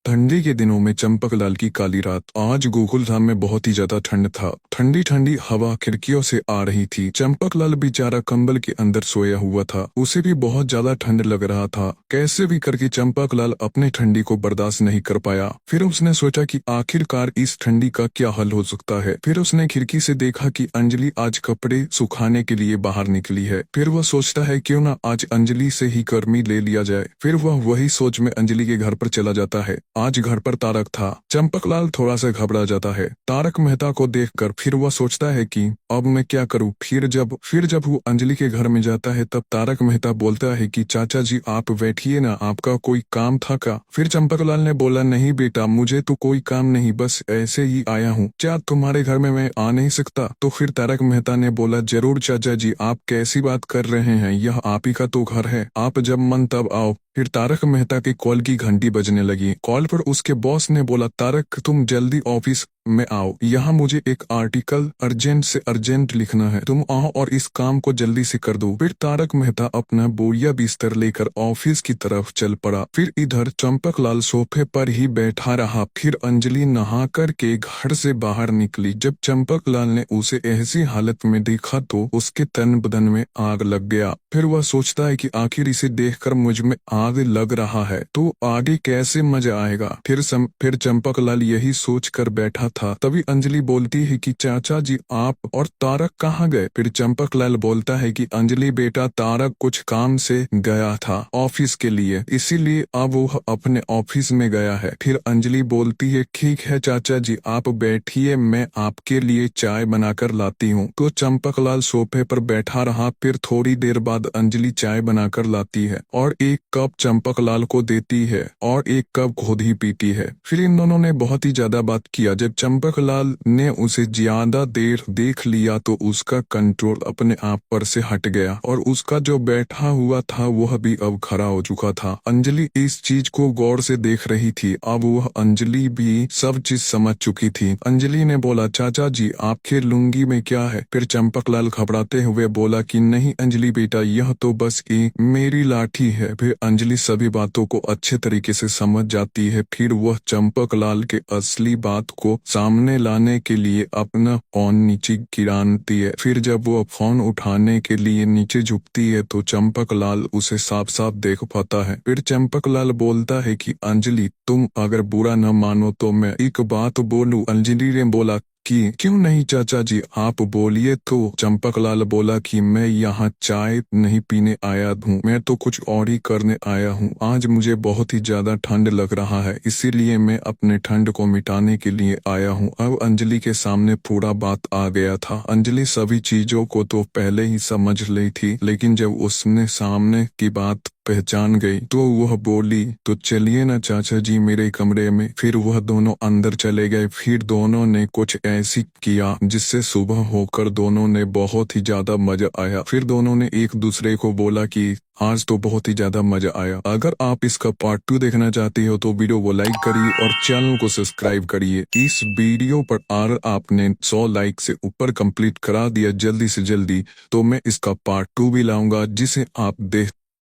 ठंडी के दिनों में चंपकलाल की काली रात। आज गोकुलधाम में बहुत ही ज्यादा ठंड था। ठंडी ठंडी हवा खिड़कियों से आ रही थी। चंपकलाल बेचारा कंबल के अंदर सोया हुआ था। उसे भी बहुत ज्यादा ठंड लग रहा था। कैसे भी करके चंपकलाल अपने ठंडी को बर्दाश्त नहीं कर पाया। फिर उसने सोचा कि आखिरकार इस ठंडी का क्या हल हो सकता है। फिर उसने खिड़की से देखा कि अंजलि आज कपड़े सुखाने के लिए बाहर निकली है। फिर वह सोचता है क्यों ना आज अंजलि से ही गर्मी ले लिया जाए। फिर वह वही सोच में अंजलि के घर पर चला जाता है। आज घर पर तारक था। चंपकलाल थोड़ा सा घबरा जाता है तारक मेहता को देखकर। फिर वह सोचता है कि अब मैं क्या करूं। फिर जब वो अंजलि के घर में जाता है तब तारक मेहता बोलता है कि चाचा जी आप बैठिए ना, आपका कोई काम था क्या। फिर चंपकलाल ने बोला नहीं बेटा, मुझे तो कोई काम नहीं, बस ऐसे ही आया हूँ। क्या तुम्हारे घर में मैं आ नहीं सकता। तो फिर तारक मेहता ने बोला जरूर चाचा जी, आप कैसी बात कर रहे हैं, यह आप ही का तो घर है, आप जब मन तब आओ। फिर तारक मेहता के कॉल की घंटी बजने लगी। कॉल पर उसके बॉस ने बोला तारक तुम जल्दी ऑफिस में आओ, यहाँ मुझे एक आर्टिकल अर्जेंट से अर्जेंट लिखना है, तुम आओ और इस काम को जल्दी से कर दो। फिर तारक मेहता अपना बोरिया बिस्तर लेकर ऑफिस की तरफ चल पड़ा। फिर इधर चंपकलाल सोफे पर ही बैठा रहा। फिर अंजलि नहा कर के घर से बाहर निकली। जब चंपकलाल ने उसे ऐसी हालत में देखा तो उसके तन बदन में आग लग गया। फिर वह सोचता है कि आखिर इसे देखकर मुझ में आग लग रहा है तो आगे कैसे मजा आएगा। फिर चंपकलाल यही सोच कर बैठा था। तभी अंजलि बोलती है कि चाचा जी आप और तारक कहाँ गए। फिर चंपकलाल बोलता है कि अंजलि बेटा, तारक कुछ काम से गया था ऑफिस के लिए, इसीलिए अब वो अपने ऑफिस में गया है। फिर अंजलि बोलती है ठीक है चाचा जी आप बैठिए, मैं आपके लिए चाय बनाकर लाती हूँ। तो चंपकलाल सोफे पर बैठा रहा। फिर थोड़ी देर बाद अंजलि चाय बनाकर लाती है और एक कप चंपकलाल को देती है और एक कप खुद ही पीती है। फिर इन दोनों ने बहुत ही ज्यादा बात किया। जब चंपकलाल ने उसे ज्यादा देर देख लिया तो उसका कंट्रोल अपने आप पर से हट गया और उसका जो बैठा हुआ था वह भी अब खड़ा हो चुका था। अंजलि इस चीज को गौर से देख रही थी। अब वह अंजलि भी सब चीज समझ चुकी थी। अंजलि ने बोला चाचा जी आपके लुंगी में क्या है। फिर चंपकलाल घबराते हुए बोला कि नहीं अंजलि बेटा, यह तो बस एक मेरी लाठी है। फिर अंजलि सभी बातों को अच्छे तरीके से समझ जाती है। फिर वह चंपकलाल के असली बात को सामने लाने के लिए अपना फोन नीचे गिराती है। फिर जब वो फोन उठाने के लिए नीचे झुकती है तो चंपकलाल उसे साफ साफ देख पाता है। फिर चंपकलाल बोलता है कि अंजलि तुम अगर बुरा न मानो तो मैं एक बात बोलूं। अंजलि ने बोला कि क्यों नहीं चाचा जी आप बोलिए। तो चंपकलाल बोला कि मैं यहाँ चाय नहीं पीने आया हूँ, मैं तो कुछ और ही करने आया हूँ। आज मुझे बहुत ही ज्यादा ठंड लग रहा है, इसीलिए मैं अपने ठंड को मिटाने के लिए आया हूँ। अब अंजलि के सामने पूरा बात आ गया था। अंजलि सभी चीजों को तो पहले ही समझ ली थी, लेकिन जब उसने सामने की बात पहचान गई तो वह बोली तो चलिए ना चाचा जी मेरे कमरे में। फिर वह दोनों अंदर चले गए। फिर दोनों ने कुछ ऐसी किया जिससे सुबह होकर दोनों ने बहुत ही ज्यादा मजा आया। फिर दोनों ने एक दूसरे को बोला कि आज तो बहुत ही ज्यादा मजा आया। अगर आप इसका पार्ट 2 देखना चाहते हो तो वीडियो को लाइक करिए और चैनल को सब्सक्राइब करिए। इस वीडियो पर अगर आपने 100 लाइक से ऊपर कंप्लीट करा दिया जल्दी से जल्दी तो मैं इसका पार्ट 2 भी लाऊंगा जिसे आप देख